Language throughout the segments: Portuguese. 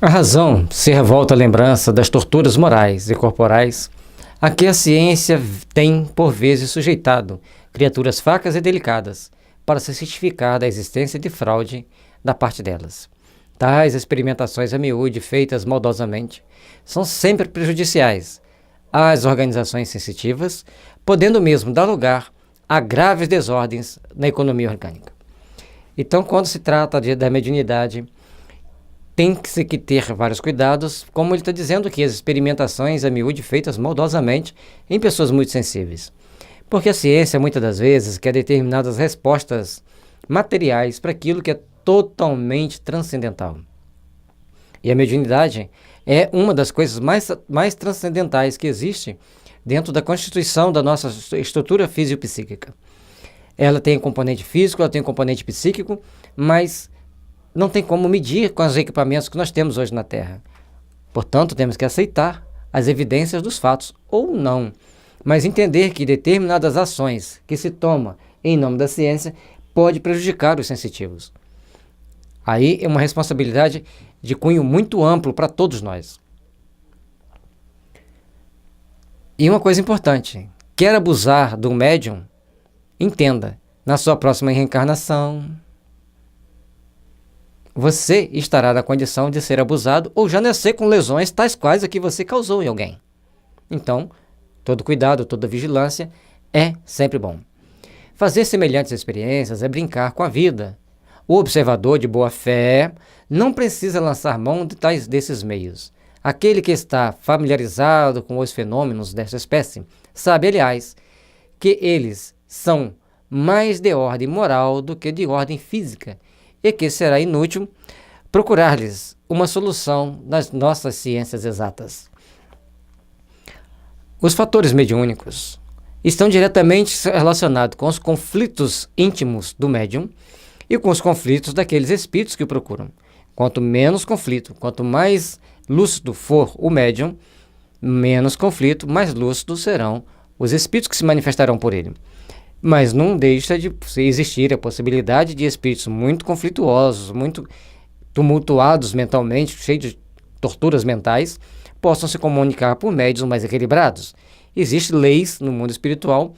A razão se revolta à lembrança das torturas morais e corporais a que a ciência tem, por vezes, sujeitado criaturas fracas e delicadas para se certificar da existência de fraude da parte delas. Tais experimentações a miúde, feitas maldosamente, são sempre prejudiciais às organizações sensitivas, podendo mesmo dar lugar a graves desordens na economia orgânica. Então, quando se trata da mediunidade, tem-se que ter vários cuidados, como ele está dizendo aqui, as experimentações a miúde feitas maldosamente em pessoas muito sensíveis. Porque a ciência, muitas das vezes, quer determinadas respostas materiais para aquilo que é totalmente transcendental. E a mediunidade é uma das coisas mais transcendentais que existe dentro da constituição da nossa estrutura físico-psíquica. Ela tem um componente físico, ela tem um componente psíquico, mas não tem como medir com os equipamentos que nós temos hoje na Terra. Portanto, temos que aceitar as evidências dos fatos, ou não, mas entender que determinadas ações que se tomam em nome da ciência pode prejudicar os sensitivos. Aí é uma responsabilidade de cunho muito amplo para todos nós. E uma coisa importante, quer abusar do médium, entenda, na sua próxima reencarnação, você estará na condição de ser abusado ou já nascer com lesões tais quais a que você causou em alguém. Então, todo cuidado, toda vigilância é sempre bom. Fazer semelhantes experiências é brincar com a vida. O observador de boa fé não precisa lançar mão desses meios. Aquele que está familiarizado com os fenômenos dessa espécie sabe, aliás, que eles são mais de ordem moral do que de ordem física e que será inútil procurar-lhes uma solução nas nossas ciências exatas. Os fatores mediúnicos estão diretamente relacionados com os conflitos íntimos do médium e com os conflitos daqueles espíritos que o procuram. Quanto menos conflito, quanto mais lúcido for o médium, menos conflito, mais lúcidos serão os espíritos que se manifestarão por ele. Mas não deixa de existir a possibilidade de espíritos muito conflituosos, muito tumultuados mentalmente, cheios de torturas mentais, possam se comunicar por médiuns mais equilibrados. Existem leis no mundo espiritual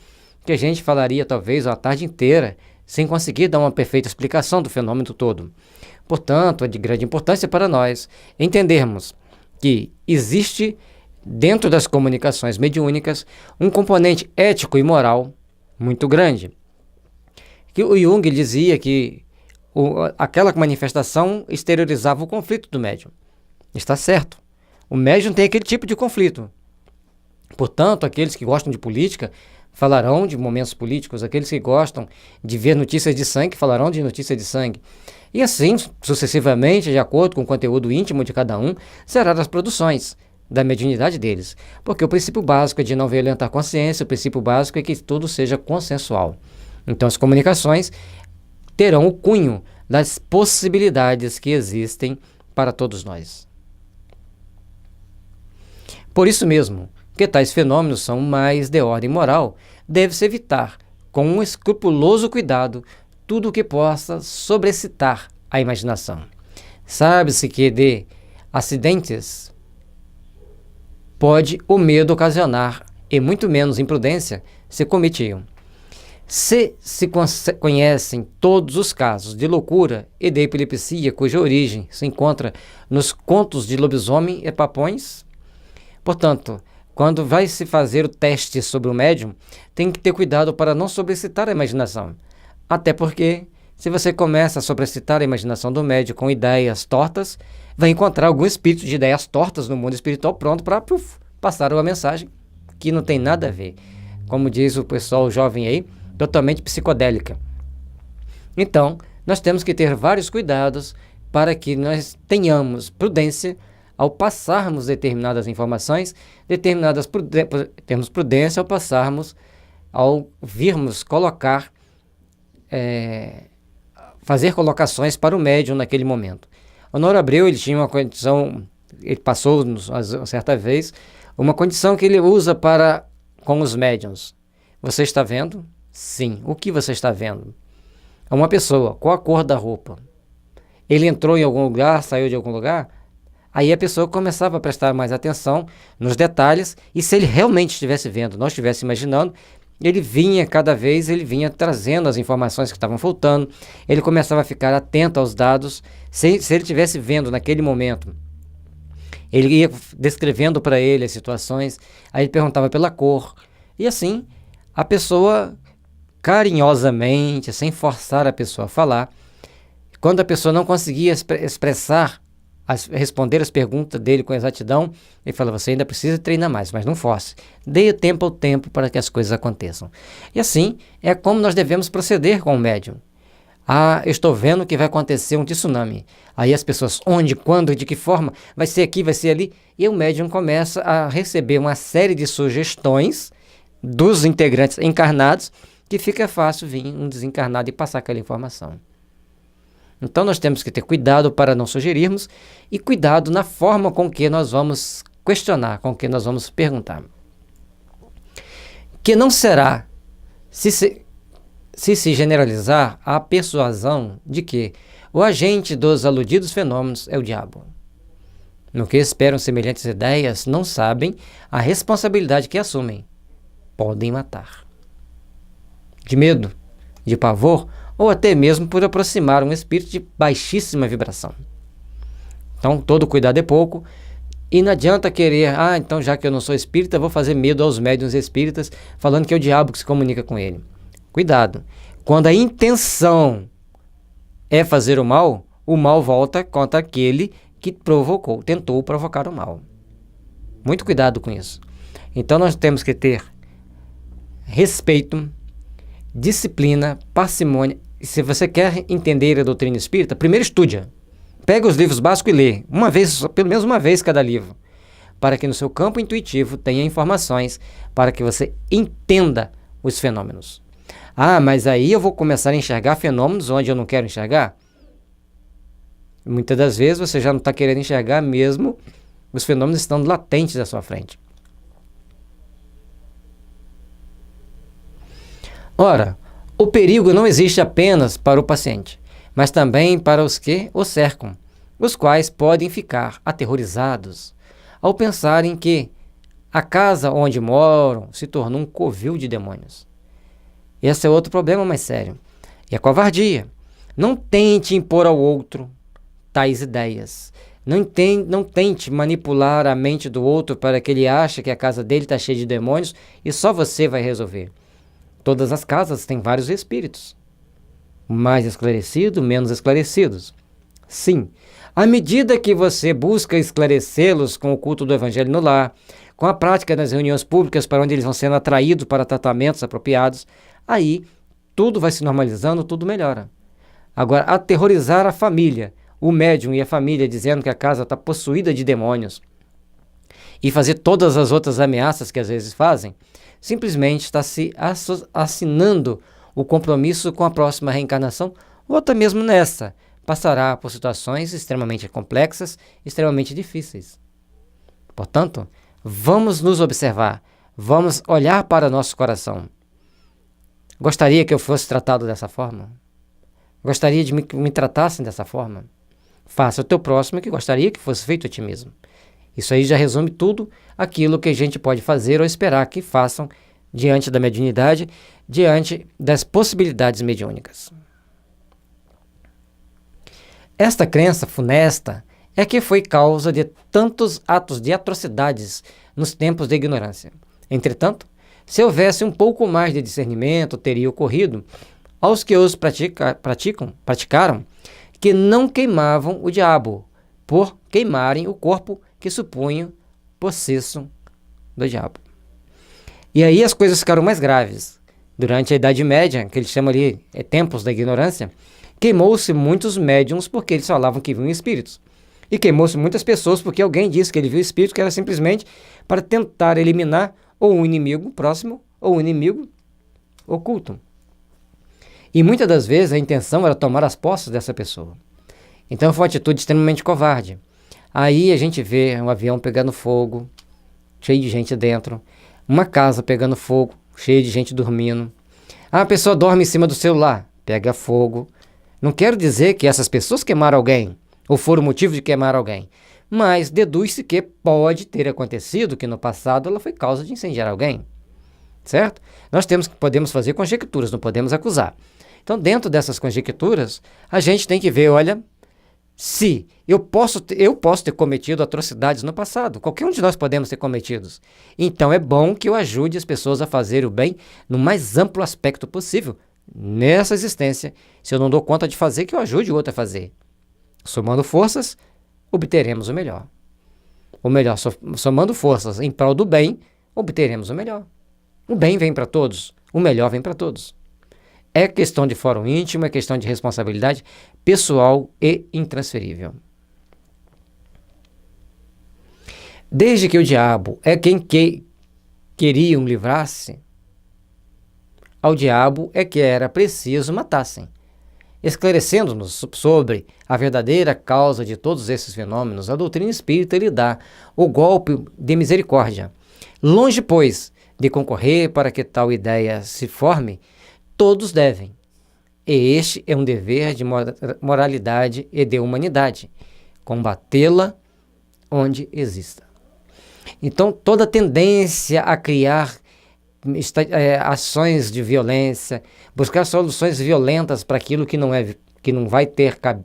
que a gente falaria talvez a tarde inteira sem conseguir dar uma perfeita explicação do fenômeno todo. Portanto, é de grande importância para nós entendermos que existe, dentro das comunicações mediúnicas, um componente ético e moral muito grande. Que o Jung dizia que aquela manifestação exteriorizava o conflito do médium. Está certo. O médium tem aquele tipo de conflito. Portanto, aqueles que gostam de política falarão de momentos políticos, aqueles que gostam de ver notícias de sangue falarão de notícias de sangue. E assim, sucessivamente, de acordo com o conteúdo íntimo de cada um, será das produções da mediunidade deles. Porque o princípio básico é de não violentar a consciência, o princípio básico é que tudo seja consensual. Então as comunicações terão o cunho das possibilidades que existem para todos nós. Por isso mesmo, que tais fenômenos são mais de ordem moral, deve-se evitar, com um escrupuloso cuidado, tudo o que possa sobrecitar a imaginação. Sabe-se que de acidentes pode o medo ocasionar, e muito menos imprudência se cometiam. Se conhecem todos os casos de loucura e de epilepsia cuja origem se encontra nos contos de lobisomem e papões, portanto, quando vai se fazer o teste sobre o médium, tem que ter cuidado para não sobrecitar a imaginação. Até porque, se você começa a sobrecitar a imaginação do médium com ideias tortas, vai encontrar algum espírito de ideias tortas no mundo espiritual pronto para passar uma mensagem que não tem nada a ver. Como diz o pessoal jovem aí, totalmente psicodélica. Então, nós temos que ter vários cuidados para que nós tenhamos prudência ao passarmos determinadas informações, temos prudência ao passarmos, ao virmos colocar, fazer colocações para o médium naquele momento. Honório Abreu, ele tinha uma condição, ele passou certa vez, uma condição que ele usa com os médiuns. Você está vendo? Sim. O que você está vendo? É uma pessoa. Qual a cor da roupa? Ele entrou em algum lugar, saiu de algum lugar? Aí a pessoa começava a prestar mais atenção nos detalhes, e se ele realmente estivesse vendo, não estivesse imaginando, ele vinha trazendo as informações que estavam faltando, ele começava a ficar atento aos dados. Se ele estivesse vendo naquele momento, ele ia descrevendo para ele as situações, aí ele perguntava pela cor, e assim a pessoa, carinhosamente, sem forçar a pessoa a falar, quando a pessoa não conseguia responder as perguntas dele com exatidão, ele falava: você ainda precisa treinar mais, mas não force. Dê tempo ao tempo para que as coisas aconteçam. E assim é como nós devemos proceder com o médium. Eu estou vendo que vai acontecer um tsunami. Aí as pessoas, onde, quando, de que forma, vai ser aqui, vai ser ali. E o médium começa a receber uma série de sugestões dos integrantes encarnados, que fica fácil vir um desencarnado e passar aquela informação. Então nós temos que ter cuidado para não sugerirmos, e cuidado na forma com que nós vamos questionar, com que nós vamos perguntar. Que não será, se generalizar, a persuasão de que o agente dos aludidos fenômenos é o diabo. No que esperam semelhantes ideias, não sabem a responsabilidade que assumem. Podem matar. De medo, de pavor, ou até mesmo por aproximar um espírito de baixíssima vibração. Então, todo cuidado é pouco, e não adianta querer, então já que eu não sou espírita, vou fazer medo aos médiuns espíritas, falando que é o diabo que se comunica com ele. Cuidado, quando a intenção é fazer o mal volta contra aquele que tentou provocar o mal. Muito cuidado com isso. Então nós temos que ter respeito, disciplina, parcimônia. E se você quer entender a doutrina espírita, primeiro estude. Pega os livros básicos e lê, pelo menos uma vez cada livro, para que no seu campo intuitivo tenha informações para que você entenda os fenômenos. Mas aí eu vou começar a enxergar fenômenos onde eu não quero enxergar? Muitas das vezes você já não está querendo enxergar mesmo os fenômenos estão latentes à sua frente. Ora, o perigo não existe apenas para o paciente, mas também para os que o cercam, os quais podem ficar aterrorizados ao pensarem que a casa onde moram se tornou um covil de demônios. Esse é outro problema mais sério. E a covardia. Não tente impor ao outro tais ideias. Não tente manipular a mente do outro para que ele ache que a casa dele está cheia de demônios e só você vai resolver. Todas as casas têm vários espíritos. Mais esclarecidos, menos esclarecidos. Sim, à medida que você busca esclarecê-los com o culto do Evangelho no lar, com a prática das reuniões públicas para onde eles vão sendo atraídos para tratamentos apropriados, aí tudo vai se normalizando, tudo melhora. Agora, aterrorizar a família, o médium e a família, dizendo que a casa está possuída de demônios, e fazer todas as outras ameaças que às vezes fazem, simplesmente está se assinando o compromisso com a próxima reencarnação, ou até mesmo nessa, passará por situações extremamente complexas, extremamente difíceis. Portanto, vamos nos observar, vamos olhar para nosso coração. Gostaria que eu fosse tratado dessa forma? Gostaria de me tratassem dessa forma? Faça o teu próximo que gostaria que fosse feito a ti mesmo. Isso aí já resume tudo aquilo que a gente pode fazer ou esperar que façam diante da mediunidade, diante das possibilidades mediúnicas. Esta crença funesta é que foi causa de tantos atos de atrocidades nos tempos da ignorância. Entretanto, se houvesse um pouco mais de discernimento, teria ocorrido aos que os praticaram, que não queimavam o diabo, por queimarem o corpo que supunham possesso do diabo. E aí as coisas ficaram mais graves. Durante a Idade Média, que eles chamam ali tempos da ignorância, queimou-se muitos médiums porque eles falavam que viam espíritos. E queimou-se muitas pessoas porque alguém disse que ele viu espírito, que era simplesmente para tentar eliminar ou um inimigo próximo ou um inimigo oculto. E muitas das vezes a intenção era tomar as posses dessa pessoa. Então foi uma atitude extremamente covarde. Aí a gente vê um avião pegando fogo, cheio de gente dentro, uma casa pegando fogo, cheio de gente dormindo. A pessoa dorme em cima do celular, pega fogo. Não quero dizer que essas pessoas queimaram alguém, ou foram motivo de queimar alguém. mas deduz-se que pode ter acontecido que no passado ela foi causa de incendiar alguém, certo? Podemos fazer conjecturas, não podemos acusar. Então, dentro dessas conjecturas, a gente tem que ver, olha, se eu posso ter cometido atrocidades no passado, qualquer um de nós podemos ter cometidos. Então, é bom que eu ajude as pessoas a fazer o bem no mais amplo aspecto possível. Nessa existência, se eu não dou conta de fazer, que eu ajude o outro a fazer. Somando forças, obteremos o melhor. Ou melhor, somando forças em prol do bem, obteremos o melhor. O bem vem para todos, o melhor vem para todos. É questão de fórum íntimo, é questão de responsabilidade pessoal e intransferível. Desde que o diabo é quem queriam livrar-se, ao diabo é que era preciso matassem. Esclarecendo-nos sobre a verdadeira causa de todos esses fenômenos, a doutrina espírita lhe dá o golpe de misericórdia. Longe, pois, de concorrer para que tal ideia se forme, todos devem. E este é um dever de moralidade e de humanidade, combatê-la onde exista. Então, toda tendência a criar ações de violência, buscar soluções violentas para aquilo que não vai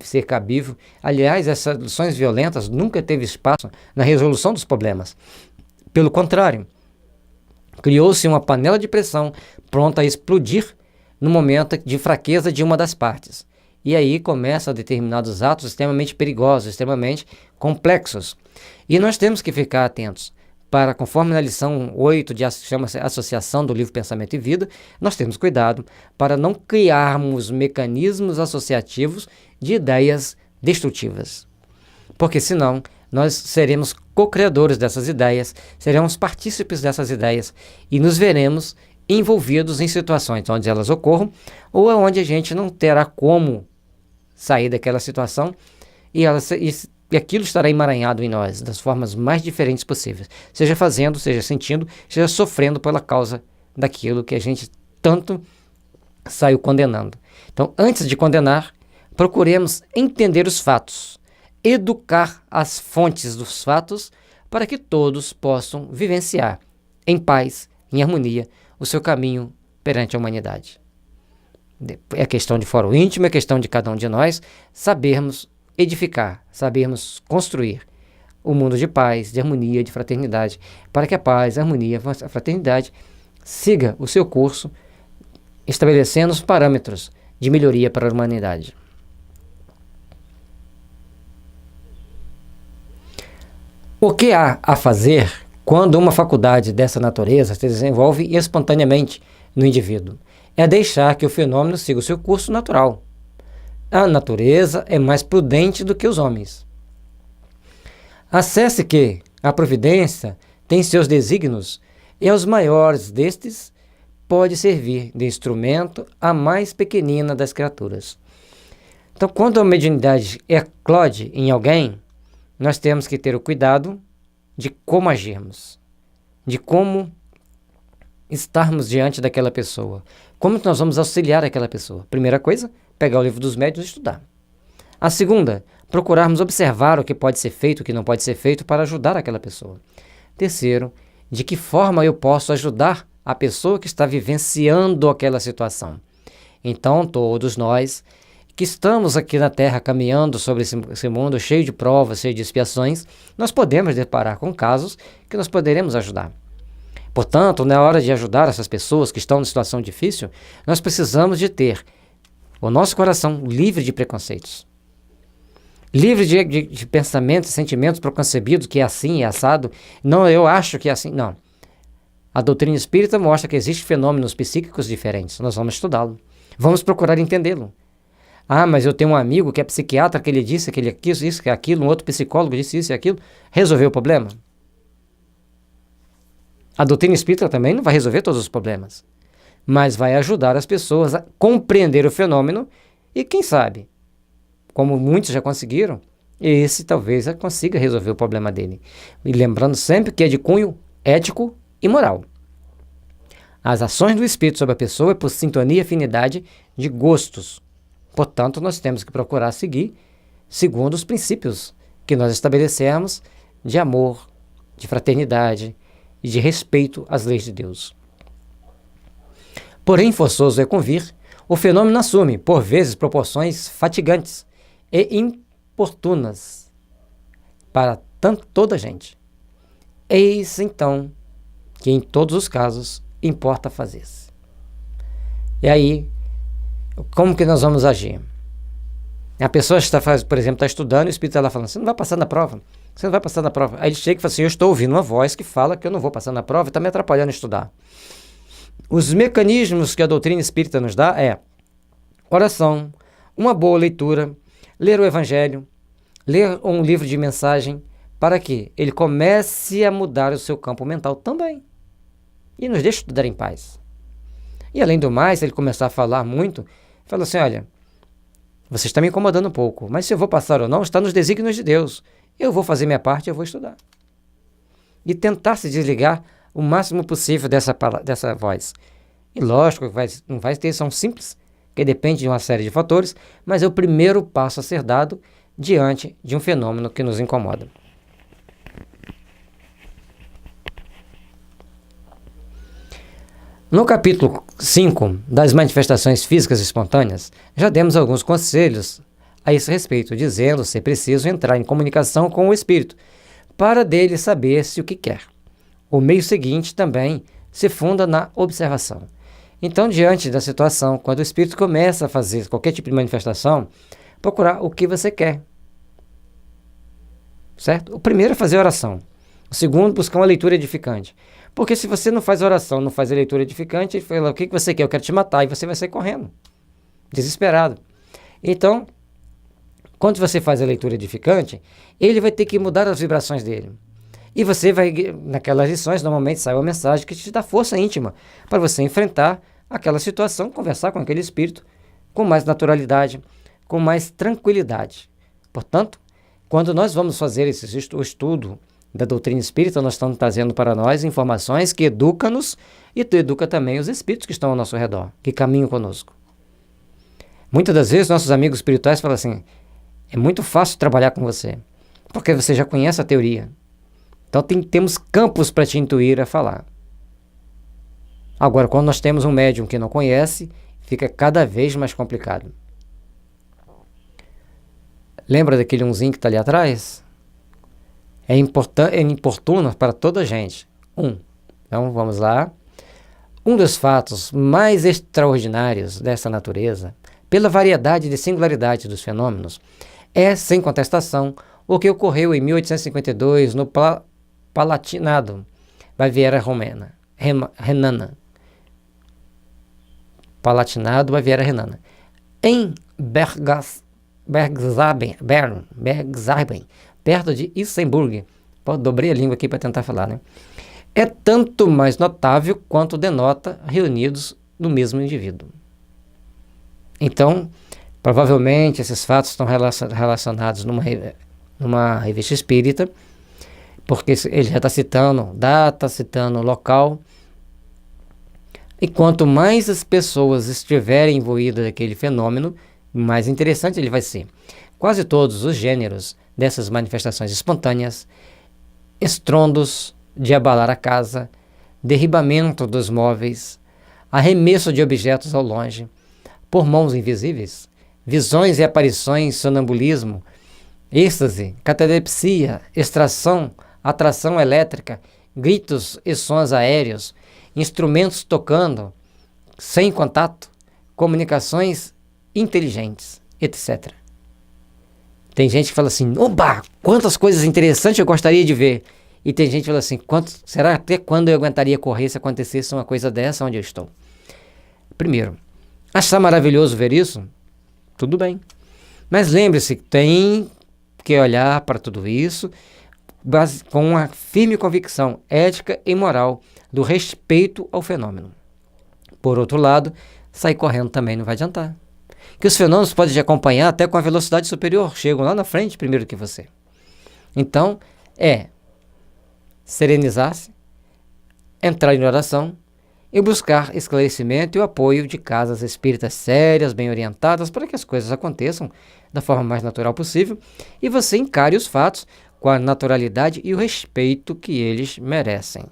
ser cabível. Aliás, essas soluções violentas nunca teve espaço na resolução dos problemas. Pelo contrário, criou-se uma panela de pressão pronta a explodir no momento de fraqueza de uma das partes. E aí começam determinados atos extremamente perigosos, extremamente complexos. E nós temos que ficar atentos. Conforme na lição 8, chama-se Associação do Livro Pensamento e Vida, nós temos cuidado para não criarmos mecanismos associativos de ideias destrutivas. Porque senão nós seremos co-criadores dessas ideias, seremos partícipes dessas ideias e nos veremos envolvidos em situações onde elas ocorram ou onde a gente não terá como sair daquela situação e aquilo estará emaranhado em nós das formas mais diferentes possíveis, seja fazendo, seja sentindo, seja sofrendo pela causa daquilo que a gente tanto saiu condenando. Então, antes de condenar, procuremos entender os fatos, educar as fontes dos fatos para que todos possam vivenciar em paz, em harmonia, o seu caminho perante a humanidade. É questão de fórum íntimo, é questão de cada um de nós sabermos edificar, sabermos construir um mundo de paz, de harmonia, de fraternidade, para que a paz, a harmonia, a fraternidade siga o seu curso, estabelecendo os parâmetros de melhoria para a humanidade. O que há a fazer quando uma faculdade dessa natureza se desenvolve espontaneamente no indivíduo? É deixar que o fenômeno siga o seu curso natural. A natureza é mais prudente do que os homens. Acesse que a providência tem seus desígnios e aos maiores destes pode servir de instrumento à mais pequenina das criaturas. Então, quando a mediunidade eclode em alguém, nós temos que ter o cuidado de como agirmos, de como estarmos diante daquela pessoa, como nós vamos auxiliar aquela pessoa. Primeira coisa, pegar o livro dos médiuns e estudar. A segunda, procurarmos observar o que pode ser feito, o que não pode ser feito para ajudar aquela pessoa. Terceiro, de que forma eu posso ajudar a pessoa que está vivenciando aquela situação. Então, todos nós que estamos aqui na Terra caminhando sobre esse mundo cheio de provas, cheio de expiações, nós podemos deparar com casos que nós poderemos ajudar. Portanto, na hora de ajudar essas pessoas que estão em situação difícil, nós precisamos de ter o nosso coração livre de preconceitos, livre de pensamentos e sentimentos preconcebidos que é assim, é assado. Não, eu acho que é assim. Não. A doutrina espírita mostra que existem fenômenos psíquicos diferentes. Nós vamos estudá-lo. Vamos procurar entendê-lo. Ah, mas eu tenho um amigo que é psiquiatra, que ele disse que ele quis isso, que aquilo, um outro psicólogo disse isso e aquilo. Resolveu o problema? A doutrina espírita também não vai resolver todos os problemas, mas vai ajudar as pessoas a compreender o fenômeno e, quem sabe, como muitos já conseguiram, esse talvez consiga resolver o problema dele. E lembrando sempre que é de cunho ético e moral. As ações do espírito sobre a pessoa é por sintonia e afinidade de gostos. Portanto, nós temos que procurar seguir segundo os princípios que nós estabelecemos de amor, de fraternidade e de respeito às leis de Deus. Porém, forçoso é convir, o fenômeno assume, por vezes, proporções fatigantes e importunas para toda a gente. Eis, então, que em todos os casos importa fazer-se. E aí, como que nós vamos agir? A pessoa está, por exemplo, está estudando e o Espírito está lá falando, você não vai passar na prova, você não vai passar na prova. Aí ele chega e fala assim, eu estou ouvindo uma voz que fala que eu não vou passar na prova e está me atrapalhando a estudar. Os mecanismos que a doutrina espírita nos dá é oração, uma boa leitura, ler o Evangelho, ler um livro de mensagem, para que ele comece a mudar o seu campo mental também. E nos deixe estudar em paz. E além do mais, se ele começar a falar muito, fala assim, olha, você está me incomodando um pouco, mas se eu vou passar ou não, está nos desígnios de Deus. Eu vou fazer minha parte, eu vou estudar. E tentar se desligar o máximo possível dessa voz. E lógico, não vai ter ação simples, que depende de uma série de fatores, mas é o primeiro passo a ser dado diante de um fenômeno que nos incomoda. No capítulo 5 das manifestações físicas espontâneas, já demos alguns conselhos a esse respeito, dizendo ser preciso entrar em comunicação com o espírito, para dele saber-se o que quer. O meio seguinte também se funda na observação. Então, diante da situação, quando o espírito começa a fazer qualquer tipo de manifestação, procurar o que você quer. Certo? O primeiro é fazer oração. O segundo, buscar uma leitura edificante. Porque se você não faz oração, não faz a leitura edificante, ele fala, o que você quer? Eu quero te matar. E você vai sair correndo. Desesperado. Então, quando você faz a leitura edificante, ele vai ter que mudar as vibrações dele. E você vai, naquelas lições, normalmente sai uma mensagem que te dá força íntima para você enfrentar aquela situação, conversar com aquele espírito com mais naturalidade, com mais tranquilidade. Portanto, quando nós vamos fazer o estudo da doutrina espírita, nós estamos trazendo para nós informações que educam-nos e educa também os espíritos que estão ao nosso redor, que caminham conosco. Muitas das vezes, nossos amigos espirituais falam assim, é muito fácil trabalhar com você, porque você já conhece a teoria. Então, temos campos para te intuir a falar. Agora, quando nós temos um médium que não conhece, fica cada vez mais complicado. Lembra daquele umzinho que está ali atrás? É importuno para toda a gente. Então, vamos lá. Um dos fatos mais extraordinários dessa natureza, pela variedade de singularidade dos fenômenos, é, sem contestação, o que ocorreu em 1852 no Palatinado, Baviera Renana. Palatinado, Baviera Renana. Em Bergzaben, perto de Isenburg. Dobrei a língua aqui para tentar falar, né? É tanto mais notável quanto denota reunidos no mesmo indivíduo. Então, provavelmente esses fatos estão relacionados numa revista espírita, porque ele já está citando data, citando local. E quanto mais as pessoas estiverem envolvidas naquele fenômeno, mais interessante ele vai ser. Quase todos os gêneros dessas manifestações espontâneas, estrondos de abalar a casa, derribamento dos móveis, arremesso de objetos ao longe, por mãos invisíveis, visões e aparições, sonambulismo, êxtase, catalepsia, extração, atração elétrica, gritos e sons aéreos, instrumentos tocando, sem contato, comunicações inteligentes, etc. Tem gente que fala assim, oba, quantas coisas interessantes eu gostaria de ver. E tem gente que fala assim, será até quando eu aguentaria correr se acontecesse uma coisa dessa onde eu estou? Primeiro, achar maravilhoso ver isso? Tudo bem. Mas lembre-se, tem que olhar para tudo isso com uma firme convicção ética e moral do respeito ao fenômeno. Por outro lado, sair correndo também não vai adiantar. Que os fenômenos podem te acompanhar até com a velocidade superior, chegam lá na frente primeiro que você. Então, serenizar-se, entrar em oração e buscar esclarecimento e o apoio de casas espíritas sérias, bem orientadas, para que as coisas aconteçam da forma mais natural possível e você encare os fatos com a naturalidade e o respeito que eles merecem.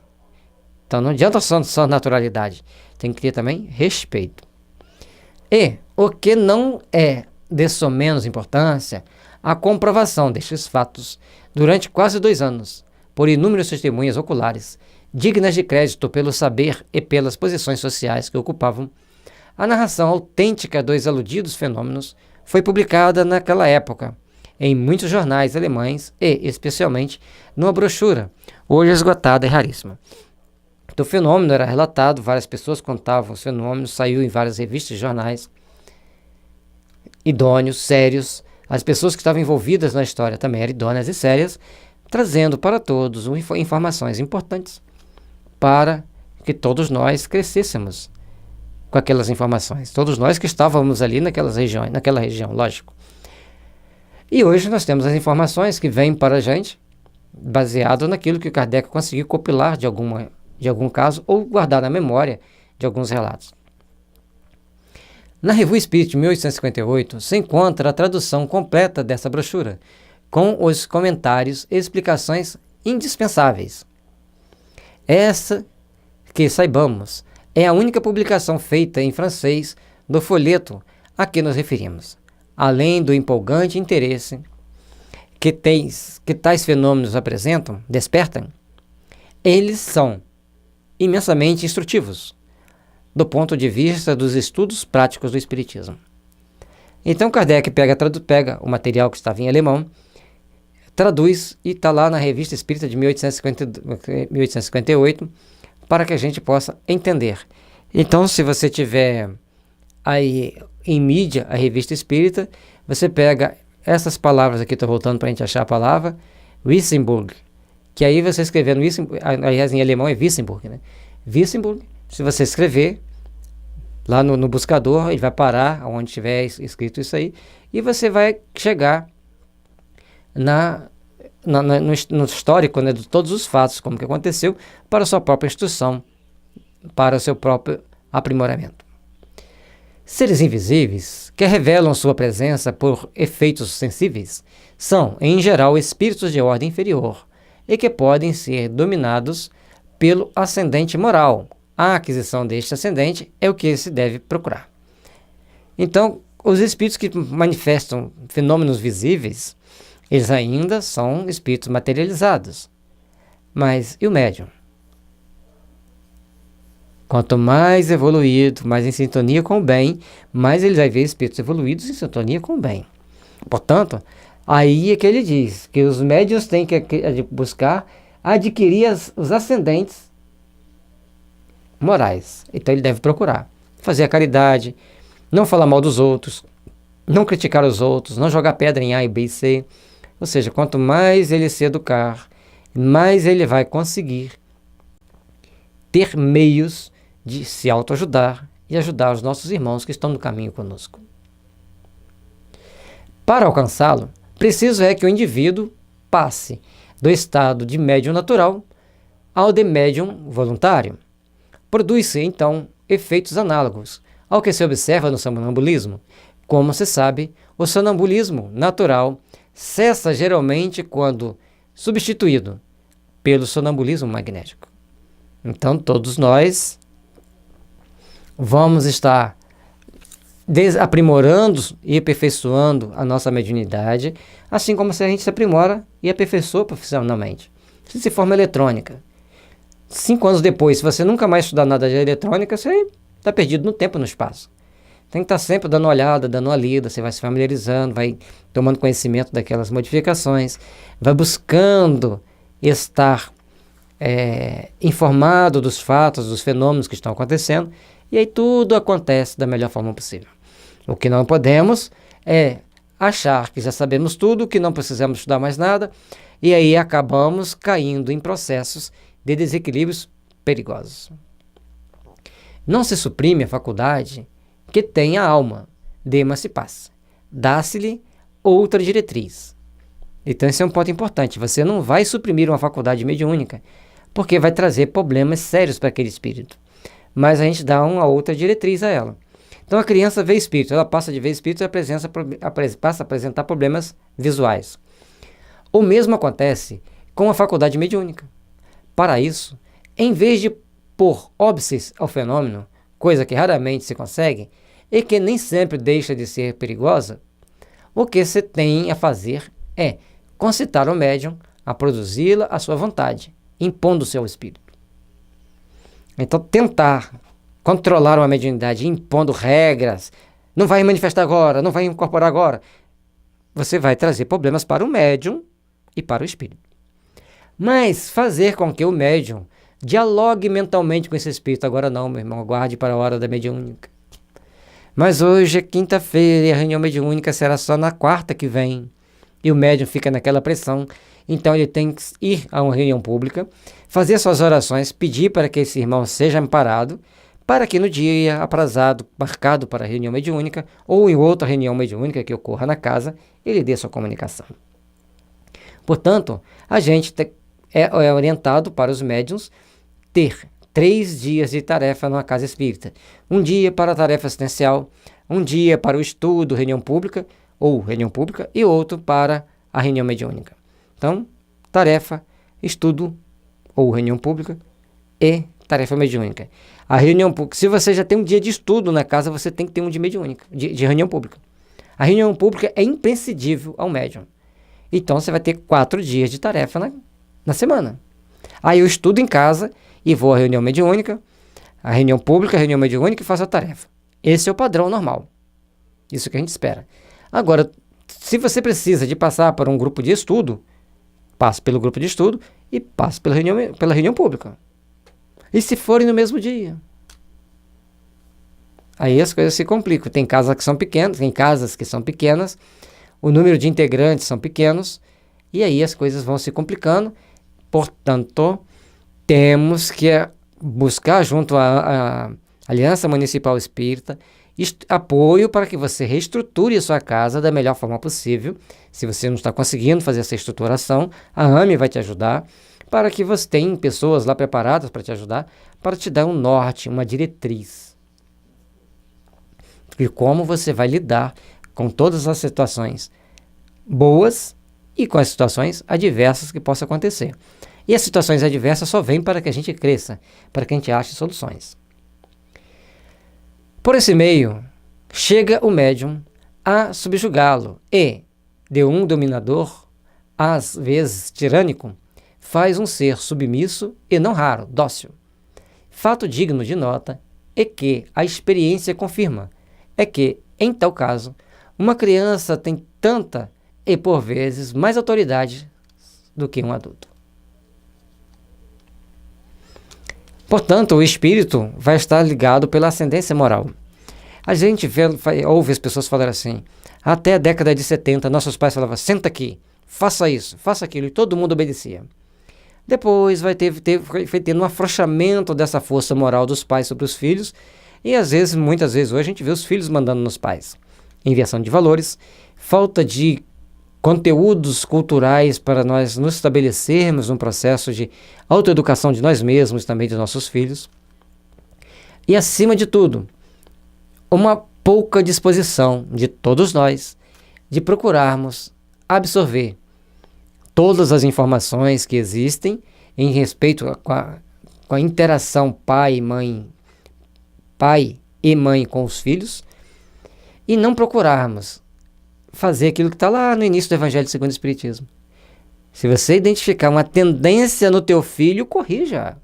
Então não adianta só naturalidade, tem que ter também respeito. E o que não é de somenos importância, a comprovação destes fatos durante quase 2 anos, por inúmeras testemunhas oculares, dignas de crédito pelo saber e pelas posições sociais que ocupavam, a narração autêntica dos aludidos fenômenos foi publicada naquela época em muitos jornais alemães e, especialmente, numa brochura, hoje esgotada e raríssima. O fenômeno era relatado, várias pessoas contavam os fenômenos, saiu em várias revistas e jornais, idôneos, sérios. As pessoas que estavam envolvidas na história também eram idôneas e sérias, trazendo para todos informações importantes para que todos nós crescêssemos com aquelas informações. Todos nós que estávamos ali naquela região, lógico. E hoje nós temos as informações que vêm para a gente baseado naquilo que o Kardec conseguiu compilar de algum caso ou guardar na memória de alguns relatos. Na Revue Espírita de 1858 se encontra a tradução completa dessa brochura, com os comentários e explicações indispensáveis. Essa, que saibamos, é a única publicação feita em francês do folheto a que nos referimos. Além do empolgante interesse que tais fenômenos despertam, eles são imensamente instrutivos do ponto de vista dos estudos práticos do Espiritismo. Então Kardec pega o material que estava em alemão, traduz e está lá na Revista Espírita de 1858 para que a gente possa entender. Então, se você tiver aí em mídia a Revista Espírita, você pega essas palavras aqui, estou voltando para a gente achar a palavra, Wissenburg, que aí você escrever no Wissenburg, aliás em alemão é Wissenburg, né? Wissenburg, se você escrever lá no buscador, ele vai parar onde tiver escrito isso aí, e você vai chegar no histórico, né, de todos os fatos, como que aconteceu, para a sua própria instrução, para o seu próprio aprimoramento. Seres invisíveis, que revelam sua presença por efeitos sensíveis, são, em geral, espíritos de ordem inferior e que podem ser dominados pelo ascendente moral. A aquisição deste ascendente é o que se deve procurar. Então, os espíritos que manifestam fenômenos visíveis, eles ainda são espíritos materializados. Mas e o médium? Quanto mais evoluído, mais em sintonia com o bem, mais ele vai ver espíritos evoluídos em sintonia com o bem. Portanto, aí é que ele diz que os médiuns têm que buscar adquirir os ascendentes morais. Então ele deve procurar fazer a caridade, não falar mal dos outros, não criticar os outros, não jogar pedra em A, B e C. Ou seja, quanto mais ele se educar, mais ele vai conseguir ter meios de se autoajudar e ajudar os nossos irmãos que estão no caminho conosco. Para alcançá-lo, preciso é que o indivíduo passe do estado de médium natural ao de médium voluntário. Produz-se, então, efeitos análogos ao que se observa no sonambulismo. Como se sabe, o sonambulismo natural cessa geralmente quando substituído pelo sonambulismo magnético. Então, todos nós vamos estar aprimorando e aperfeiçoando a nossa mediunidade, assim como se a gente se aprimora e aperfeiçoa profissionalmente. Se forma eletrônica. 5 anos depois, se você nunca mais estudar nada de eletrônica, você está perdido no tempo e no espaço. Tem que estar sempre dando uma olhada, dando uma lida, você vai se familiarizando, vai tomando conhecimento daquelas modificações, vai buscando estar informado dos fatos, dos fenômenos que estão acontecendo, e aí tudo acontece da melhor forma possível. O que não podemos é achar que já sabemos tudo, que não precisamos estudar mais nada, e aí acabamos caindo em processos de desequilíbrios perigosos. Não se suprime a faculdade que tem a alma de emancipar-se. Dá-se-lhe outra diretriz. Então esse é um ponto importante. Você não vai suprimir uma faculdade mediúnica, porque vai trazer problemas sérios para aquele espírito. mas a gente dá uma outra diretriz a ela. Então a criança vê espírito, ela passa de ver espírito e passa a apresentar problemas visuais. O mesmo acontece com a faculdade mediúnica. Para isso, em vez de pôr óbices ao fenômeno, coisa que raramente se consegue e que nem sempre deixa de ser perigosa, o que você tem a fazer é concitar o médium a produzi-la à sua vontade, impondo o seu espírito. Então, tentar controlar uma mediunidade impondo regras, não vai manifestar agora, não vai incorporar agora, você vai trazer problemas para o médium e para o espírito. Mas fazer com que o médium dialogue mentalmente com esse espírito, agora não, meu irmão, aguarde para a hora da mediúnica. Mas hoje é quinta-feira e a reunião mediúnica será só na quarta que vem. E o médium fica naquela pressão. Então ele tem que ir a uma reunião pública, fazer suas orações, pedir para que esse irmão seja amparado, para que no dia aprazado, marcado para a reunião mediúnica, ou em outra reunião mediúnica que ocorra na casa, ele dê sua comunicação. Portanto, a gente é orientado para os médiuns ter 3 dias de tarefa numa casa espírita. Um dia para a tarefa assistencial, um dia para o estudo, reunião pública, e outro para a reunião mediúnica. Então, tarefa, estudo ou reunião pública e tarefa mediúnica. A reunião pública, se você já tem um dia de estudo na casa, você tem que ter um de mediúnica, de reunião pública. A reunião pública é imprescindível ao médium. Então, você vai ter 4 dias de tarefa na semana. Aí eu estudo em casa e vou à reunião mediúnica, a reunião pública, a reunião mediúnica e faço a tarefa. Esse é o padrão normal. Isso que a gente espera. Agora, se você precisa de passar por um grupo de estudo, passe pelo grupo de estudo e passe pela reunião pública. E se forem no mesmo dia? Aí as coisas se complicam. Tem casas que são pequenas, o número de integrantes são pequenos, e aí as coisas vão se complicando. Portanto, temos que buscar junto à Aliança Municipal Espírita apoio para que você reestruture a sua casa da melhor forma possível. Se você não está conseguindo fazer essa estruturação, a AME vai te ajudar, para que você tenha pessoas lá preparadas para te ajudar, para te dar um norte, uma diretriz. E como você vai lidar com todas as situações boas e com as situações adversas que possam acontecer. E as situações adversas só vêm para que a gente cresça, para que a gente ache soluções. Por esse meio, chega o médium a subjugá-lo e, de um dominador, às vezes tirânico, faz um ser submisso e, não raro, dócil. Fato digno de nota é que a experiência confirma, é que, em tal caso, uma criança tem tanta e, por vezes, mais autoridade do que um adulto. Portanto, o espírito vai estar ligado pela ascendência moral. A gente ouve as pessoas falarem assim, até a década de 70, nossos pais falavam, senta aqui, faça isso, faça aquilo, e todo mundo obedecia. Depois foi tendo um afrouxamento dessa força moral dos pais sobre os filhos, e muitas vezes hoje a gente vê os filhos mandando nos pais. Inversão de valores, falta de conteúdos culturais para nós nos estabelecermos num processo de autoeducação de nós mesmos e também dos nossos filhos. E, acima de tudo, uma pouca disposição de todos nós de procurarmos absorver todas as informações que existem em respeito com a interação pai e mãe com os filhos, e não procurarmos fazer aquilo que está lá no início do Evangelho segundo o Espiritismo. Se você identificar uma tendência no teu filho, corrija.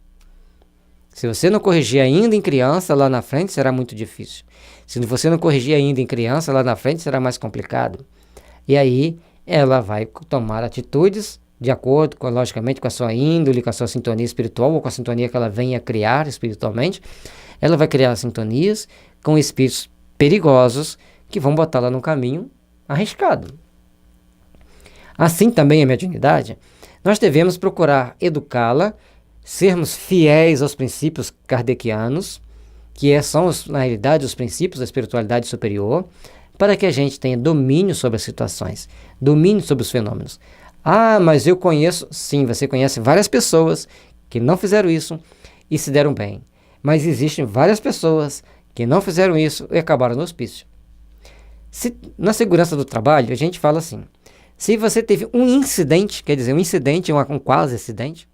Se você não corrigir ainda em criança, lá na frente será muito difícil. Se você não corrigir ainda em criança, lá na frente será mais complicado. E aí ela vai tomar atitudes de acordo, logicamente, com a sua índole, com a sua sintonia espiritual, ou com a sintonia que ela venha criar espiritualmente. Ela vai criar sintonias com espíritos perigosos que vão botá-la no caminho arriscado. Assim também a mediunidade, nós devemos procurar educá-la, sermos fiéis aos princípios kardecianos, que são, na realidade, os princípios da espiritualidade superior, para que a gente tenha domínio sobre as situações, domínio sobre os fenômenos. Ah, mas eu conheço, sim, você conhece várias pessoas que não fizeram isso e se deram bem. Mas existem várias pessoas que não fizeram isso e acabaram no hospício. Na segurança do trabalho, a gente fala assim, se você teve um incidente, quer dizer, um incidente, um quase acidente,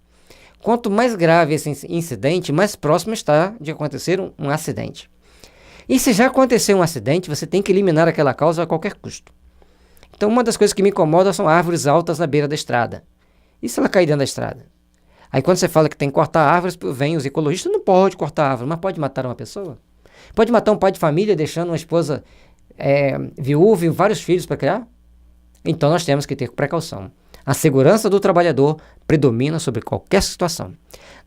quanto mais grave esse incidente, mais próximo está de acontecer um acidente. E se já aconteceu um acidente, você tem que eliminar aquela causa a qualquer custo. Então, uma das coisas que me incomoda são árvores altas na beira da estrada. E se ela cair dentro da estrada? Aí quando você fala que tem que cortar árvores, vem os ecologistas, não pode cortar árvore, mas pode matar uma pessoa? Pode matar um pai de família deixando uma esposa viúva e vários filhos para criar? Então nós temos que ter precaução. A segurança do trabalhador predomina sobre qualquer situação.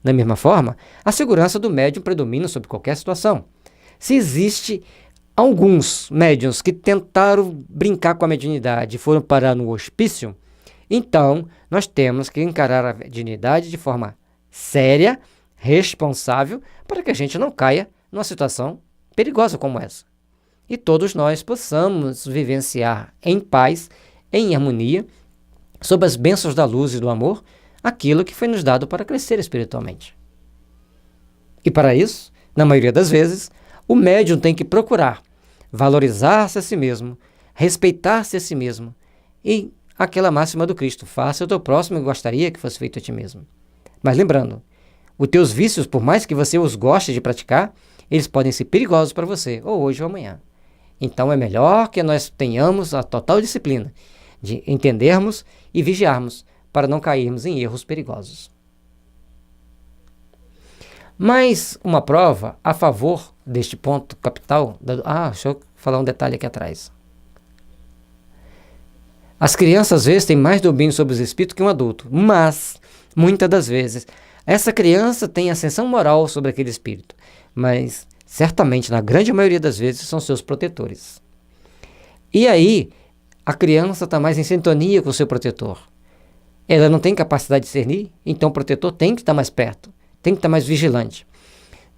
Da mesma forma, a segurança do médium predomina sobre qualquer situação. Se existe alguns médiuns que tentaram brincar com a mediunidade e foram parar no hospício, então nós temos que encarar a mediunidade de forma séria, responsável, para que a gente não caia numa situação perigosa como essa. E todos nós possamos vivenciar em paz, em harmonia, sob as bênçãos da luz e do amor, aquilo que foi nos dado para crescer espiritualmente. E para isso, na maioria das vezes, o médium tem que procurar valorizar-se a si mesmo, respeitar-se a si mesmo e aquela máxima do Cristo, faça o teu próximo e gostaria que fosse feito a ti mesmo. Mas lembrando, os teus vícios, por mais que você os goste de praticar, eles podem ser perigosos para você, ou hoje ou amanhã. Então é melhor que nós tenhamos a total disciplina de entendermos e vigiarmos para não cairmos em erros perigosos. Mais uma prova a favor deste ponto capital. Deixa eu falar um detalhe aqui atrás. As crianças às vezes têm mais domínio sobre os espíritos que um adulto, mas muitas das vezes essa criança tem ascensão moral sobre aquele espírito, mas certamente na grande maioria das vezes são seus protetores. E aí a criança está mais em sintonia com o seu protetor. Ela não tem capacidade de discernir, então o protetor tem que estar mais perto, tem que estar mais vigilante.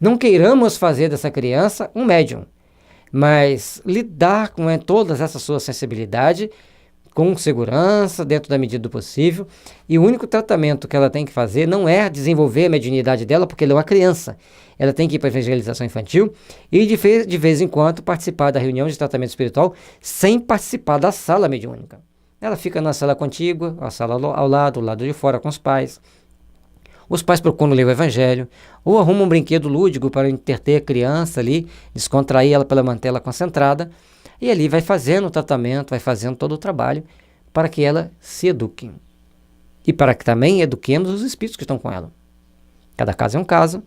Não queiramos fazer dessa criança um médium, mas lidar com toda essa sua sensibilidade com segurança, dentro da medida do possível, e o único tratamento que ela tem que fazer não é desenvolver a mediunidade dela, porque ela é uma criança. Ela tem que ir para a evangelização infantil e de vez em quando participar da reunião de tratamento espiritual sem participar da sala mediúnica. Ela fica na sala contígua, a sala ao lado de fora com os pais. Os pais procuram ler o evangelho, ou arrumam um brinquedo lúdico para entreter a criança ali, descontrair ela para manter ela concentrada, e ali vai fazendo o tratamento, vai fazendo todo o trabalho para que ela se eduque. E para que também eduquemos os espíritos que estão com ela. Cada caso é um caso,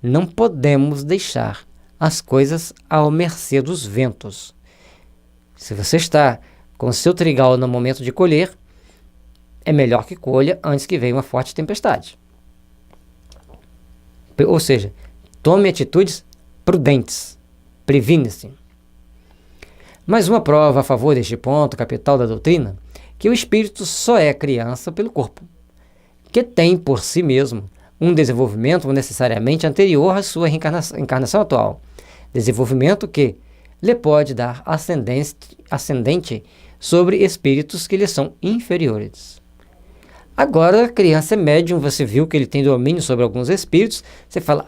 não podemos deixar as coisas à mercê dos ventos. Se você está com o seu trigal no momento de colher, é melhor que colha antes que venha uma forte tempestade. Ou seja, tome atitudes prudentes, previne-se. Mais uma prova a favor deste ponto capital da doutrina, que o espírito só é criança pelo corpo, que tem por si mesmo um desenvolvimento necessariamente anterior à sua encarnação atual, desenvolvimento que lhe pode dar ascendente sobre espíritos que lhe são inferiores. Agora, a criança é médium, você viu que ele tem domínio sobre alguns espíritos, você fala,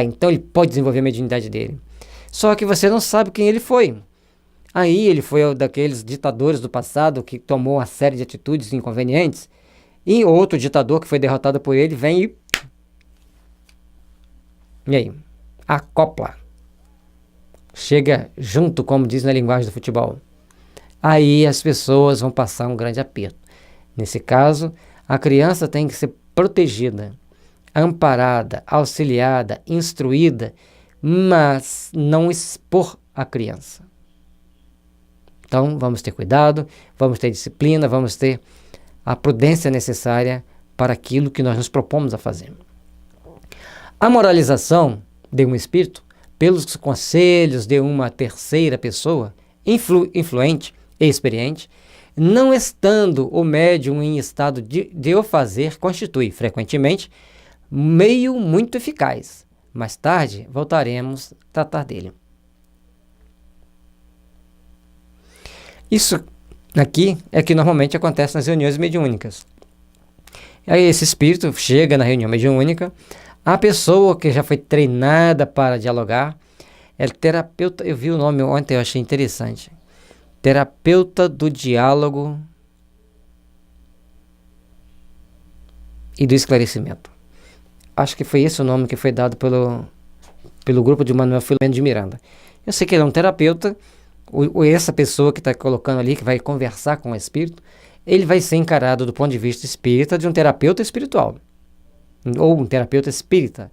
então ele pode desenvolver a mediunidade dele. Só que você não sabe quem ele foi. Aí ele foi daqueles ditadores do passado que tomou uma série de atitudes inconvenientes, e outro ditador que foi derrotado por ele vem e aí? Acopla. Chega junto, como diz na linguagem do futebol. Aí as pessoas vão passar um grande aperto. Nesse caso, a criança tem que ser protegida, amparada, auxiliada, instruída, mas não expor a criança. Então, vamos ter cuidado, vamos ter disciplina, vamos ter a prudência necessária para aquilo que nós nos propomos a fazer. A moralização de um espírito, pelos conselhos de uma terceira pessoa, influente e experiente, não estando o médium em estado de o fazer, constitui, frequentemente, meio muito eficaz. Mais tarde, voltaremos a tratar dele. Isso aqui é que normalmente acontece nas reuniões mediúnicas. Aí esse espírito chega na reunião mediúnica, A pessoa que já foi treinada para dialogar é terapeuta. Eu vi o nome ontem, eu achei interessante. Terapeuta do diálogo e do esclarecimento. Acho que foi esse o nome que foi dado pelo grupo de Manuel Filomeno de Miranda. Eu sei que ele é um terapeuta, ou essa pessoa que está colocando ali, que vai conversar com o espírito, ele vai ser encarado do ponto de vista espírita de um terapeuta espiritual, ou um terapeuta espírita.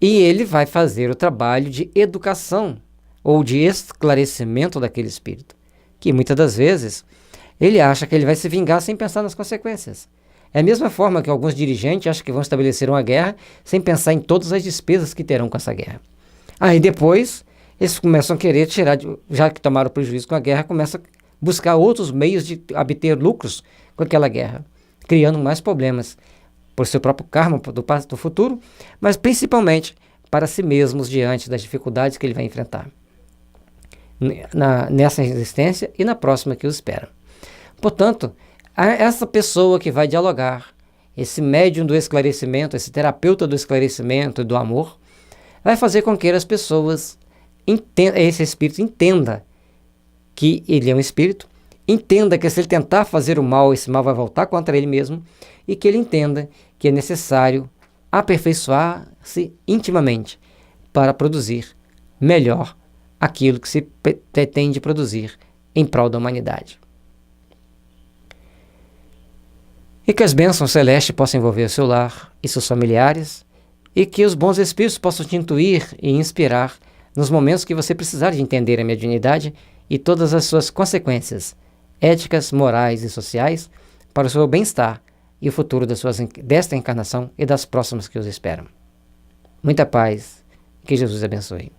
E ele vai fazer o trabalho de educação, ou de esclarecimento daquele espírito, que muitas das vezes ele acha que ele vai se vingar sem pensar nas consequências. É a mesma forma que alguns dirigentes acham que vão estabelecer uma guerra sem pensar em todas as despesas que terão com essa guerra. Aí depois, eles começam a querer tirar, já que tomaram prejuízo com a guerra, começam a buscar outros meios de obter lucros com aquela guerra, criando mais problemas por seu próprio karma do futuro, mas principalmente para si mesmos diante das dificuldades que ele vai enfrentar nessa existência e na próxima que os espera. Portanto, essa pessoa que vai dialogar, esse médium do esclarecimento, esse terapeuta do esclarecimento e do amor, vai fazer com que as pessoas esse espírito entenda que ele é um espírito, entenda que se ele tentar fazer o mal, esse mal vai voltar contra ele mesmo, e que ele entenda que é necessário aperfeiçoar-se intimamente para produzir melhor aquilo que se pretende produzir em prol da humanidade. E que as bênçãos celestes possam envolver o seu lar e seus familiares, e que os bons espíritos possam te intuir e inspirar nos momentos que você precisar de entender a mediunidade e todas as suas consequências éticas, morais e sociais para o seu bem-estar e o futuro desta encarnação e das próximas que os esperam. Muita paz, que Jesus abençoe.